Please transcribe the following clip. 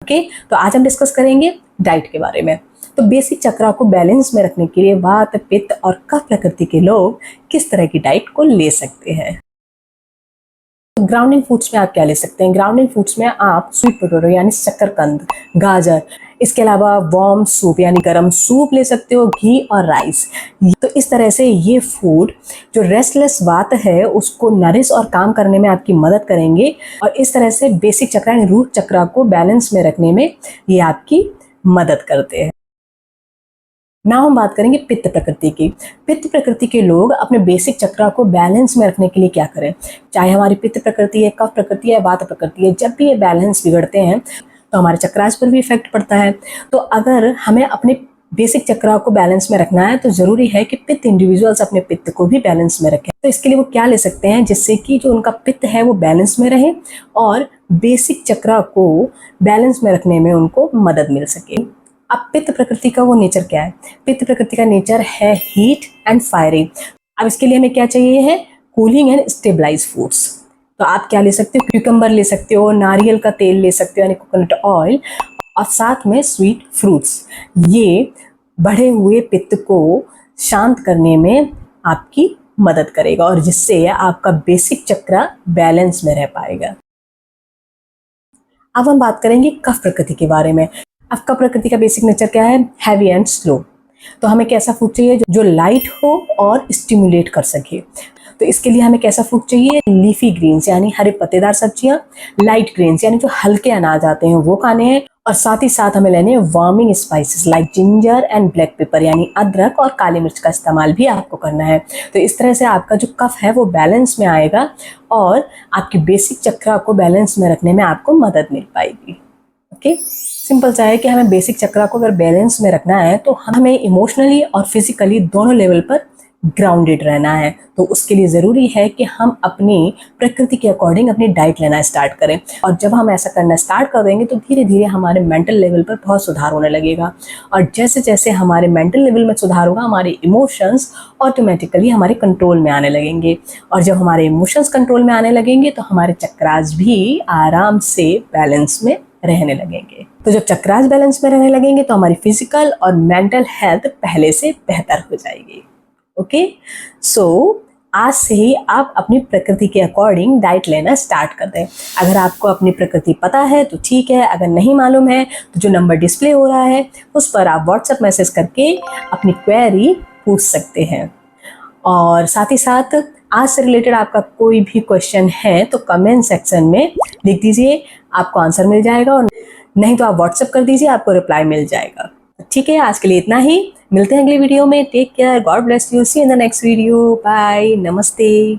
Okay, तो आज हम डिस्कस करेंगे डाइट के बारे में। तो बेसिक चक्रा को बैलेंस में रखने के लिए वात, पित्त और कफ प्रकृति के लोग किस तरह की डाइट को ले सकते हैं। तो ग्राउंडिंग फूड्स में आप क्या ले सकते हैं? ग्राउंडिंग फूड्स में आप स्वीट पोटैटो यानी शकरकंद, गाजर, इसके अलावा वार्म सूप यानी गरम सूप ले सकते हो, घी और राइस। तो इस तरह से ये फूड जो रेस्टलेस वात है उसको नरिश और काम करने में आपकी मदद करेंगे और इस तरह से बेसिक चक्रा यानी रूट चक्रा को बैलेंस में रखने में ये आपकी मदद करते हैं। ना हम बात करेंगे पित्त प्रकृति की। पित्त प्रकृति के लोग अपने बेसिक चक्रा को बैलेंस में रखने के लिए क्या करें? चाहे हमारी पित्त प्रकृति है, कफ प्रकृति है, वात प्रकृति है, जब भी ये बैलेंस बिगड़ते हैं तो हमारे चक्रास पर भी इफेक्ट पड़ता है। तो अगर हमें अपने बेसिक चक्रा को बैलेंस में रखना है तो जरूरी है कि पित्त इंडिविजुअल्स अपने पित्त को भी बैलेंस में रखें। तो इसके लिए वो क्या ले सकते हैं जिससे कि जो उनका पित्त है वो बैलेंस में रहे और बेसिक चक्रा को बैलेंस में रखने में उनको मदद मिल सके। अब पित्त प्रकृति का वो नेचर क्या है? पित्त प्रकृति का नेचर है हीट एंड फायरिंग। अब इसके लिए हमें क्या चाहिए है? Cooling and stabilize foods. तो आप क्या ले सकते हो? क्यूकम्बर ले सकते हो, नारियल का तेल ले सकते हो यानी कोकोनट ऑयल, और साथ में स्वीट फ्रूट्स। ये बढ़े हुए पित्त को शांत करने में आपकी मदद करेगा और जिससे आपका बेसिक चक्रा बैलेंस में रह पाएगा। अब हम बात करेंगे कफ प्रकृति के बारे में। अब कफ प्रकृति का बेसिक नेचर क्या है? Heavy and slow. तो हमें कैसा फूड चाहिए जो लाइट हो और स्टिमुलेट कर सके। तो इसके लिए हमें कैसा फूड चाहिए? लीफी ग्रीन्स यानी हरे पत्तेदार सब्जियां, लाइट ग्रेन्स यानी जो हल्के अनाज आते हैं वो खाने हैं, और साथ ही साथ हमें लेने हैं warming spices like ginger and black pepper यानी अदरक और काली मिर्च का इस्तेमाल भी आपको करना है। तो इस तरह से आपका जो कफ है वो बैलेंस में आएगा और आपकी बेसिक चक्रा को बैलेंस में रखने में आपको मदद मिल पाएगी। ओके, सिंपल सा है कि हमें बेसिक चक्रा को अगर बैलेंस में रखना है तो हमें इमोशनली और फिजिकली दोनों लेवल पर ग्राउंडेड रहना है। तो उसके लिए ज़रूरी है कि हम अपनी प्रकृति के अकॉर्डिंग अपनी डाइट लेना स्टार्ट करें, और जब हम ऐसा करना स्टार्ट कर देंगे तो धीरे धीरे हमारे मेंटल लेवल पर बहुत सुधार होने लगेगा, और जैसे जैसे हमारे मेंटल लेवल में सुधार होगा हमारे इमोशंस ऑटोमेटिकली हमारे कंट्रोल में आने लगेंगे, और जब हमारे इमोशंस कंट्रोल में आने लगेंगे तो हमारे चक्रास भी आराम से बैलेंस में रहने लगेंगे। तो जब चक्रास बैलेंस में रहने लगेंगे तो हमारी फिजिकल और मेंटल हेल्थ पहले से बेहतर हो जाएगी। ओके, सो आज से ही आप अपनी प्रकृति के अकॉर्डिंग डाइट लेना स्टार्ट कर दें। अगर आपको अपनी प्रकृति पता है तो ठीक है, अगर नहीं मालूम है तो जो नंबर डिस्प्ले हो रहा है उस पर आप व्हाट्सएप मैसेज करके अपनी क्वेरी पूछ सकते हैं। और साथ ही साथ आज से रिलेटेड आपका कोई भी क्वेश्चन है तो कमेंट सेक्शन में लिख दीजिए, आपको आंसर मिल जाएगा, और नहीं तो आप व्हाट्सएप कर दीजिए, आपको रिप्लाई मिल जाएगा। ठीक है, आज के लिए इतना ही। मिलते हैं अगली वीडियो में। Take care, God bless you, see in the next video, bye, नमस्ते।